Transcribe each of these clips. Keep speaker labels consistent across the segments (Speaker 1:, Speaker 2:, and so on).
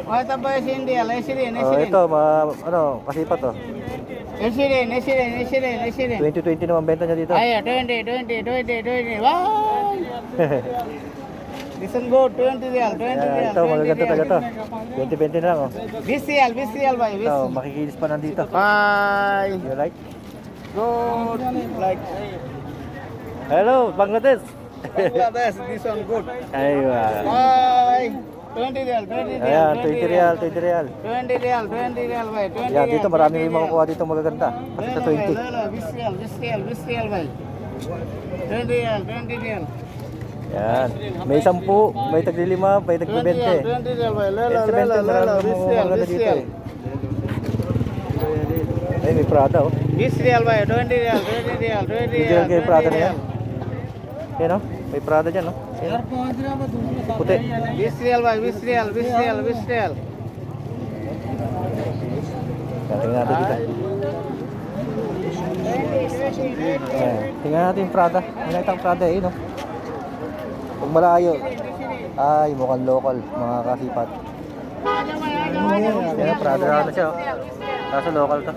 Speaker 1: Mata ba Indial? Esirin,
Speaker 2: Oh,
Speaker 1: esirin.
Speaker 2: ito, ano, kasipa to.
Speaker 1: Esirin, esirin, esirin, esirin.
Speaker 2: 2020 naman benta niya dito.
Speaker 1: Ayo, 20. Wow! Listen good, 20 real, 20
Speaker 2: Yan,
Speaker 1: real.
Speaker 2: ito, magaganda talaga to. 2020 na lang, oh.
Speaker 1: 20 real, bhai, 20.
Speaker 2: Ito, makikilis pa nandito.
Speaker 1: Bye.
Speaker 2: You like?
Speaker 1: Good. Like
Speaker 2: Hello, Bangladesh.
Speaker 1: Bangladesh, this one good.
Speaker 2: Aywa.
Speaker 1: Bye. 20 real, 20 real.
Speaker 2: Ayan, 20 real, 20 real.
Speaker 1: 20 real, 20 real, bhai. 20
Speaker 2: Yan,
Speaker 1: real,
Speaker 2: dito marami
Speaker 1: 20
Speaker 2: rin makukuha dito magaganda. Kasi sa 20.
Speaker 1: 20 real, bhai. 20 real, 20 real.
Speaker 2: Yan. May 10, may tagli-5, may
Speaker 1: 20
Speaker 2: tagli-20.
Speaker 1: real, 20 real, bhai.
Speaker 2: Eh, sa 20, marami rin makukuha maganda dito eh. Ay, may Prada oh.
Speaker 1: 20 real, bhai. 20 real, 20 real, 20
Speaker 2: Hindi
Speaker 1: real.
Speaker 2: lang kayo Prada na yan. Yan oh, may Prada dyan oh. Puti.
Speaker 1: 20 real, bhai. 20 real, 20 real, 20 real.
Speaker 2: Yan, tingnan natin dito. Ayan, tingnan natin yung Prada. May nakita ang Prada eh, no? Pag malayo, ay mukhang local, mga kasipat. Yan ang Prada na siya oh. Kaso local to.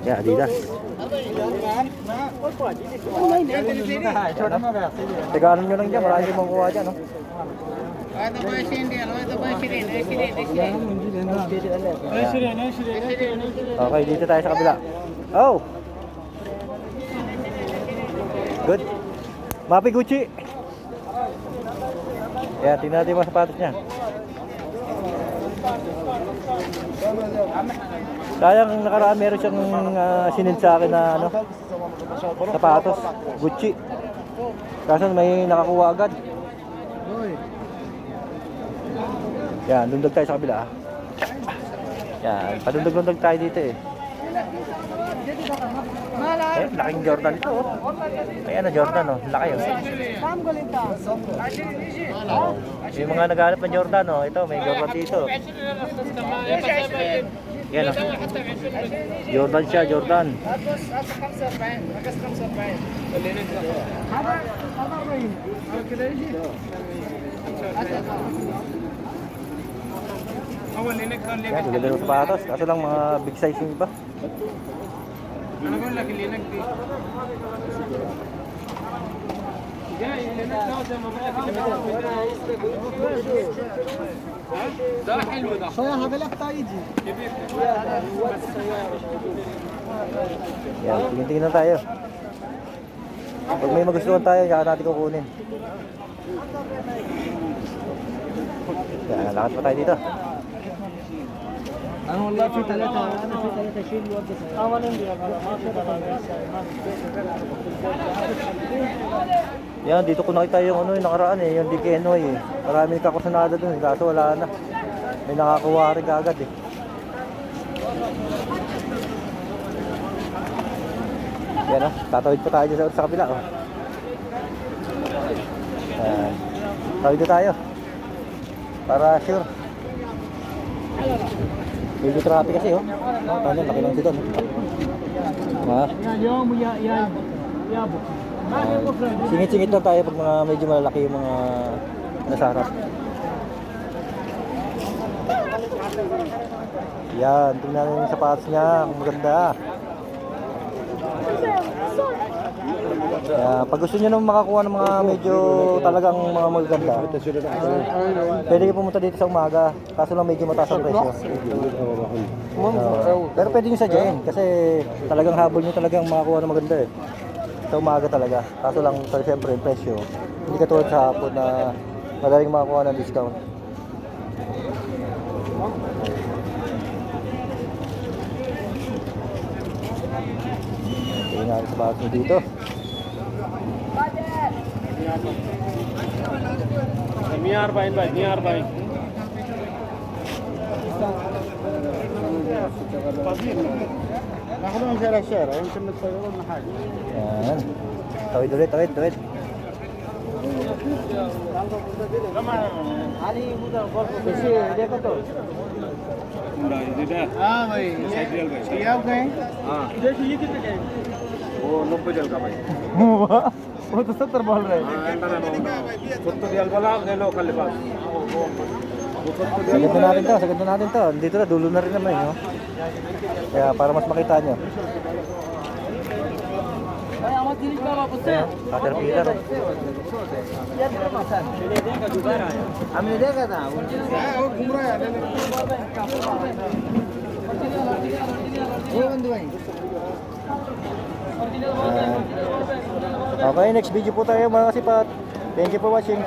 Speaker 2: Yan, Adidas. Tiganan nyo lang dyan, marami yung makukuha dyan no? Okay, dito tayo sa kabila. Oh! Good. Mapi Gucci. Yan, tingnan natin yung mga sapatos niya. Sayang nakaraan meron siyang sinend sa akin na ano, sapatos, Gucci. Kaso may nakakuha agad. Yan, dundog tayo sa kabila. Yan, padundog-dundog tayo dito eh. Eh, laking Jordan ito oh. Ayan na Jordan oh, laki oh. Yung mga naghanap ng Jordan oh, ito may Jordan dito. Yan oh. Jordan siya, Jordan. Yan, gaganda ng sapatos. Kaso lang mga big size yung iba.
Speaker 1: Ano ba laki linag di?
Speaker 2: Yan, tingin-tingin na tayo. Pag may magustuhan tayo, saka natin kukunin. Yan, lakad pa tayo dito.
Speaker 1: أنا والله في ثلاثة أنا في ثلاثة شيل وقت أولا
Speaker 2: Yan, dito ko nakita yung ano yung nakaraan eh, yung Dikenoy eh. Marami kakusanada dun, kaso wala na. May nakakuha rin kaagad eh. Yan oh, tatawid pa tayo dyan sa kabila oh. Yan. Tawid na tayo. Para sure. Medyo traffic kasi oh. Tanya, laki lang dito no. Ha? Singit-singit lang tayo pag mga medyo malalaki yung mga nasa harap. Yan, tingnan natin yung sapatos niya, kung maganda. Pag gusto niyo nang makakuha ng mga medyo talagang mga magaganda, pwede kayo pumunta dito sa umaga, kaso lang medyo mataas ang presyo. Pero pwede nyo sadyain, kasi talagang habol nyo talagang makakuha ng maganda eh. Sa umaga talaga, kaso lang siyempre yung presyo, hindi katulad sa hapon na madaling makakuha ng discount. Tingnan natin sa bakas nyo dito.
Speaker 1: ميار باين باي ميار باين ناخذهم شارع الشارع يمكن نتصورون حاجه
Speaker 2: Yan. Tawid ulit, tawid, tawid.
Speaker 1: علي مدة برضه بشيء ده كده हाँ भाई ये आप गए हाँ ये कितने का है वो 90 चल का भाई
Speaker 2: वो तो 70 बोल रहे हैं sa ganda natin to. Dito na, dulo na rin naman yun. Kaya para mas makita nyo. Ayan, Caterpillar. Oh.
Speaker 1: हमने देखा था वो बंधु भाई
Speaker 2: Ayan. Okay, next video po tayo mga kasipat. Thank you for watching.